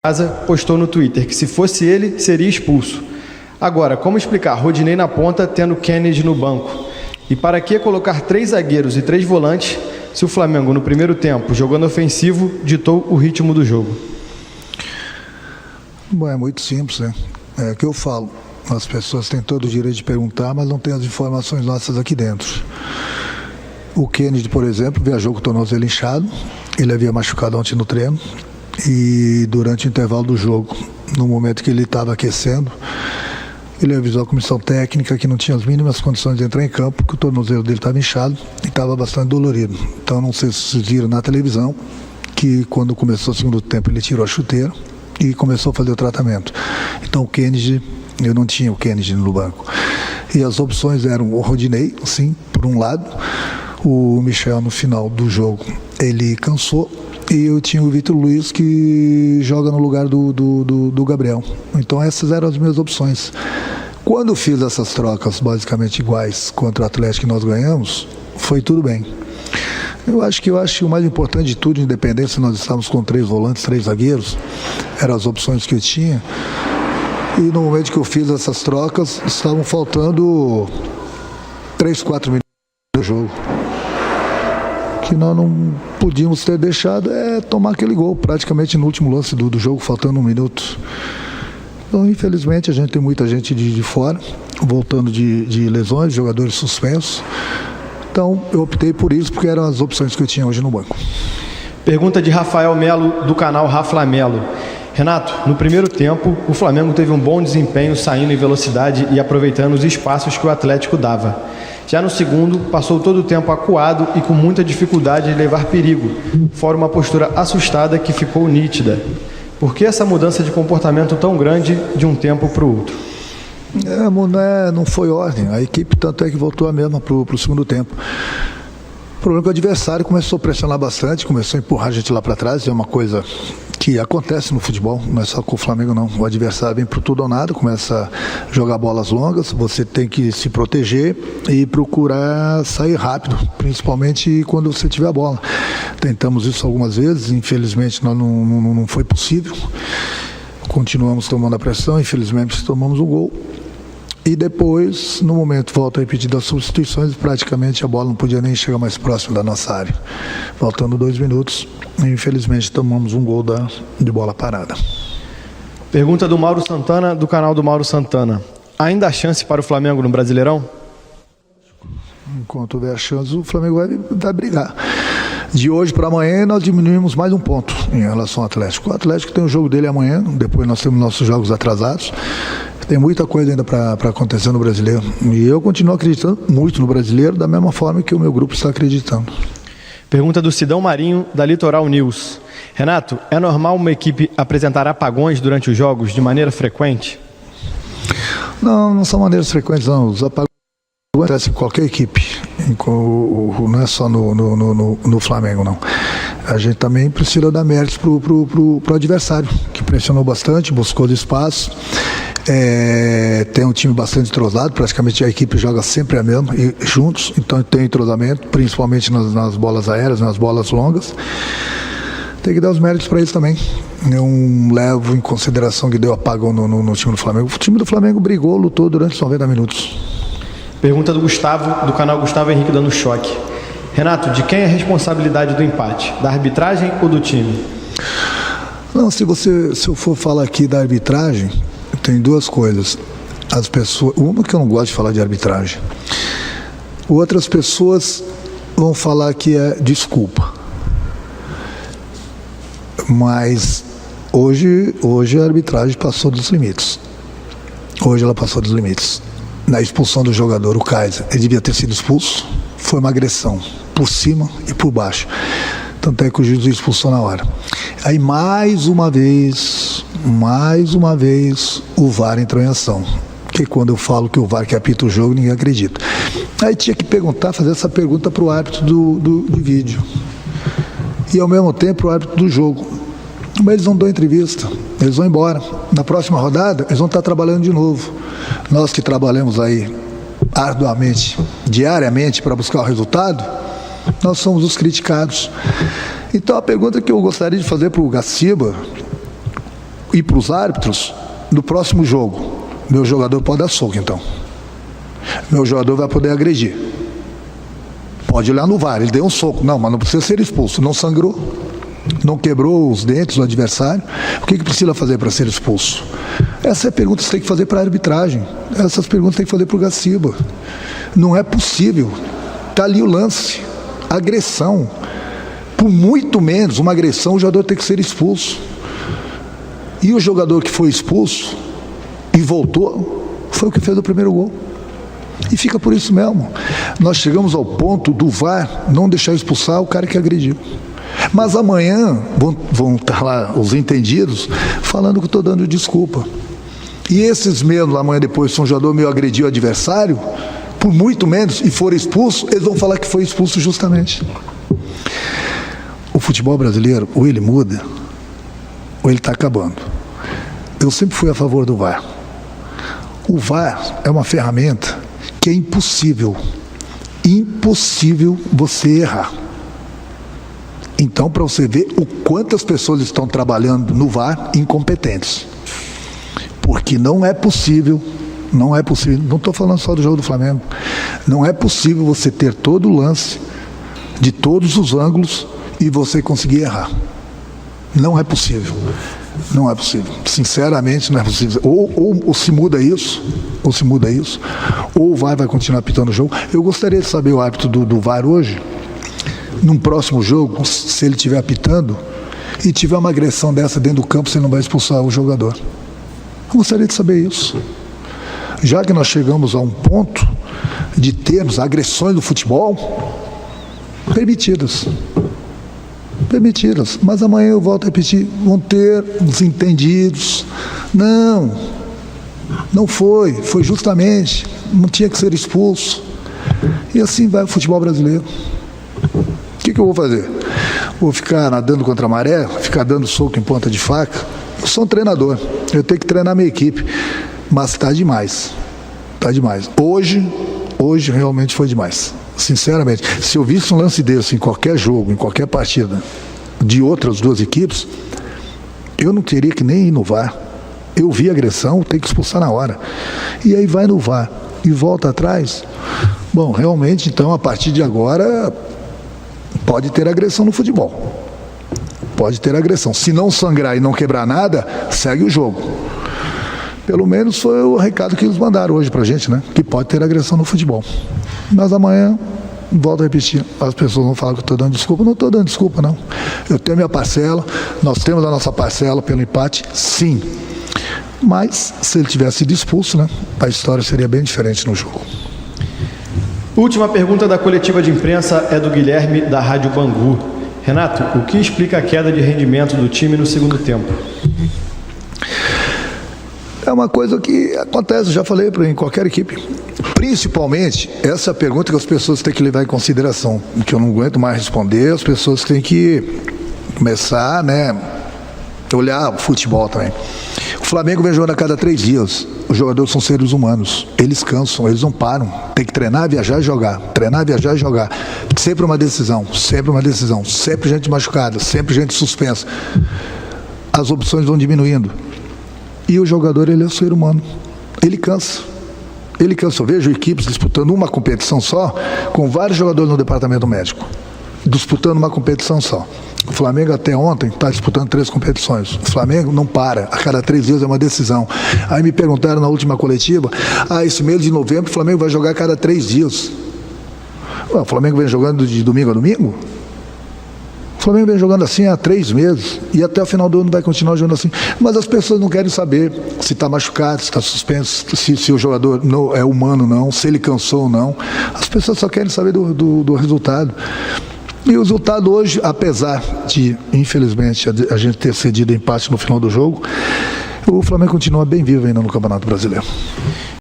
Casa postou no Twitter que se fosse ele, seria expulso. Agora, como explicar Rodinei na ponta tendo Kennedy no banco? E para que colocar 3 zagueiros e 3 volantes se o Flamengo, no primeiro tempo, jogando ofensivo, ditou o ritmo do jogo? Bom, é muito simples, né? É o que eu falo. As pessoas têm todo o direito de perguntar, mas não têm as informações nossas aqui dentro. O Kennedy, por exemplo, viajou com o tornozelo inchado. Ele havia machucado ontem no treino. E durante o intervalo do jogo, no momento que ele estava aquecendo, ele avisou a comissão técnica que não tinha as mínimas condições de entrar em campo, que o tornozelo dele estava inchado e estava bastante dolorido. Então, não sei se vocês viram na televisão que quando começou o segundo tempo ele tirou a chuteira e começou a fazer o tratamento. Então, o Kennedy, eu não tinha o Kennedy no banco. E as opções eram o Rodinei, sim, por um lado. O Michel, no final do jogo, ele cansou. E eu tinha o Vitor Luiz, que joga no lugar do Gabriel. Então essas eram as minhas opções. Quando eu fiz essas trocas basicamente iguais contra o Atlético que nós ganhamos, foi tudo bem. Eu acho que o mais importante de tudo, independente se nós estávamos com 3 volantes, 3 zagueiros, eram as opções que eu tinha. E no momento que eu fiz essas trocas, estavam faltando 3, 4 minutos do jogo. Que nós não podíamos ter deixado tomar aquele gol, praticamente no último lance do jogo, faltando 1 minuto. Então, infelizmente, a gente tem muita gente de fora, voltando de lesões, jogadores suspensos. Então, eu optei por isso, porque eram as opções que eu tinha hoje no banco. Pergunta de Rafael Melo, do canal Raflamelo. Renato, no primeiro tempo, o Flamengo teve um bom desempenho saindo em velocidade e aproveitando os espaços que o Atlético dava. Já no segundo, passou todo o tempo acuado e com muita dificuldade de levar perigo, fora uma postura assustada que ficou nítida. Por que essa mudança de comportamento tão grande de um tempo para o outro? Não foi ordem. A equipe tanto é que voltou a mesma para o segundo tempo. O problema é que o adversário começou a pressionar bastante, começou a empurrar a gente lá para trás. É uma coisa que acontece no futebol, não é só com o Flamengo não. O adversário vem pro tudo ou nada, começa a jogar bolas longas, você tem que se proteger e procurar sair rápido, principalmente quando você tiver a bola. Tentamos isso algumas vezes, infelizmente não foi possível. Continuamos tomando a pressão, infelizmente tomamos o gol. E depois, no momento, volta a repetir das substituições, praticamente a bola não podia nem chegar mais próximo da nossa área. Faltando 2 minutos, infelizmente tomamos um gol de bola parada. Pergunta do Mauro Santana, do canal do Mauro Santana. Ainda há chance para o Flamengo no Brasileirão? Enquanto houver chance, o Flamengo vai brigar. De hoje para amanhã, nós diminuímos mais 1 ponto em relação ao Atlético. O Atlético tem o jogo dele amanhã, depois nós temos nossos jogos atrasados. Tem muita coisa ainda para acontecer no Brasileiro. E eu continuo acreditando muito no Brasileiro, da mesma forma que o meu grupo está acreditando. Pergunta do Sidão Marinho, da Litoral News. Renato, é normal uma equipe apresentar apagões durante os jogos de maneira frequente? Não são maneiras frequentes, não. Os apagões acontecem em qualquer equipe. Não é só no Flamengo, não. A gente também precisa dar méritos pro adversário, que pressionou bastante, buscou de espaço. Tem um time bastante entrosado, praticamente a equipe joga sempre a mesma, e juntos, então tem entrosamento, principalmente nas bolas aéreas, nas bolas longas. Tem que dar os méritos para eles também. Não levo em consideração que deu apagão no time do Flamengo. O time do Flamengo brigou, lutou durante os 90 minutos. Pergunta do Gustavo, do canal Gustavo Henrique dando choque. Renato, de quem é a responsabilidade do empate? Da arbitragem ou do time? Não, se eu for falar aqui da arbitragem, tem 2 coisas. As pessoas, uma que eu não gosto de falar de arbitragem. Outras pessoas vão falar que é desculpa. Mas hoje a arbitragem passou dos limites. Hoje ela passou dos limites. Na expulsão do jogador, o Kaiser, ele devia ter sido expulso. Foi uma agressão, por cima e por baixo. Tanto é que o juiz expulsou na hora. Aí mais uma vez, o VAR entrou em ação. Porque quando eu falo que o VAR que apita o jogo, ninguém acredita. Aí tinha que fazer essa pergunta para o árbitro do vídeo. E ao mesmo tempo o árbitro do jogo. Mas eles não dão entrevista, eles vão embora. Na próxima rodada, eles vão estar trabalhando de novo. Nós que trabalhamos aí arduamente, diariamente, para buscar o resultado, nós somos os criticados. Então a pergunta que eu gostaria de fazer para o Gaciba E para os árbitros, no próximo jogo, meu jogador pode dar soco, então. Meu jogador vai poder agredir. Pode olhar no VAR, ele deu um soco. Não, mas não precisa ser expulso. Não sangrou, não quebrou os dentes do adversário. O que precisa fazer para ser expulso? Essa é a pergunta que você tem que fazer para a arbitragem. Essas perguntas tem que fazer para o Gaciba. Não é possível. Está ali o lance. Agressão. Por muito menos uma agressão, o jogador tem que ser expulso. E o jogador que foi expulso e voltou, foi o que fez o primeiro gol. E fica por isso mesmo. Nós chegamos ao ponto do VAR não deixar expulsar o cara que agrediu. Mas amanhã vão estar lá os entendidos falando que eu estou dando desculpa. E esses mesmos, amanhã depois, se um jogador meu agrediu o adversário, por muito menos, e for expulso, eles vão falar que foi expulso justamente. O futebol brasileiro, ou ele muda, ou ele está acabando. Eu sempre fui a favor do VAR. O VAR é uma ferramenta que é impossível você errar. Então, para você ver o quantas pessoas estão trabalhando no VAR incompetentes. Porque não é possível, não estou falando só do jogo do Flamengo, não é possível você ter todo o lance, de todos os ângulos, e você conseguir errar. Não é possível. Não é possível. Sinceramente, não é possível. Ou se muda isso, ou o VAR vai continuar apitando o jogo. Eu gostaria de saber o árbitro do VAR hoje, num próximo jogo, se ele estiver apitando e tiver uma agressão dessa dentro do campo, você não vai expulsar o jogador. Eu gostaria de saber isso. Já que nós chegamos a um ponto de termos agressões do futebol permitidas, mas amanhã eu volto a repetir, vão ter os entendidos. Não foi justamente, não tinha que ser expulso. E assim vai o futebol brasileiro. O que eu vou fazer? Vou ficar nadando contra a maré, ficar dando soco em ponta de faca? Eu sou um treinador, eu tenho que treinar minha equipe, mas está demais. Hoje realmente foi demais. Sinceramente, se eu visse um lance desse em qualquer jogo, em qualquer partida de outras duas equipes, eu não teria que nem ir no VAR. Eu vi agressão, tem que expulsar na hora. E aí vai no VAR e volta atrás. Bom, realmente, então, a partir de agora, pode ter agressão no futebol. Pode ter agressão. Se não sangrar e não quebrar nada, segue o jogo. Pelo menos foi o recado que eles mandaram hoje pra gente, né? Que pode ter agressão no futebol. Mas amanhã, volto a repetir, as pessoas vão falar que eu estou dando desculpa. Não estou dando desculpa, não. Eu tenho a minha parcela, nós temos a nossa parcela pelo empate, sim. Mas, se ele tivesse sido expulso, né, a história seria bem diferente no jogo. Última pergunta da coletiva de imprensa é do Guilherme, da Rádio Bangu. Renato, o que explica a queda de rendimento do time no segundo tempo? É uma coisa que acontece, já falei em qualquer equipe. Principalmente, essa é a pergunta que as pessoas têm que levar em consideração, que eu não aguento mais responder, as pessoas têm que começar, né, olhar o futebol também. O Flamengo vem jogando a cada 3 dias. Os jogadores são seres humanos. Eles cansam, eles não param. Tem que treinar, viajar e jogar. Treinar, viajar e jogar. Sempre uma decisão. Sempre gente machucada, sempre gente suspensa. As opções vão diminuindo. E o jogador, ele é um ser humano. Ele cansa. Eu vejo equipes disputando uma competição só, com vários jogadores no departamento médico. Disputando uma competição só. O Flamengo até ontem está disputando 3 competições. O Flamengo não para. A cada 3 dias é uma decisão. Aí me perguntaram na última coletiva, esse mês de novembro o Flamengo vai jogar a cada 3 dias. Ué, o Flamengo vem jogando de domingo a domingo? O Flamengo vem jogando assim há 3 meses e até o final do ano vai continuar jogando assim. Mas as pessoas não querem saber se está machucado, se está suspenso, se o jogador não é humano ou não, se ele cansou ou não. As pessoas só querem saber do resultado. E o resultado hoje, apesar de, infelizmente, a gente ter cedido empate no final do jogo, o Flamengo continua bem vivo ainda no Campeonato Brasileiro.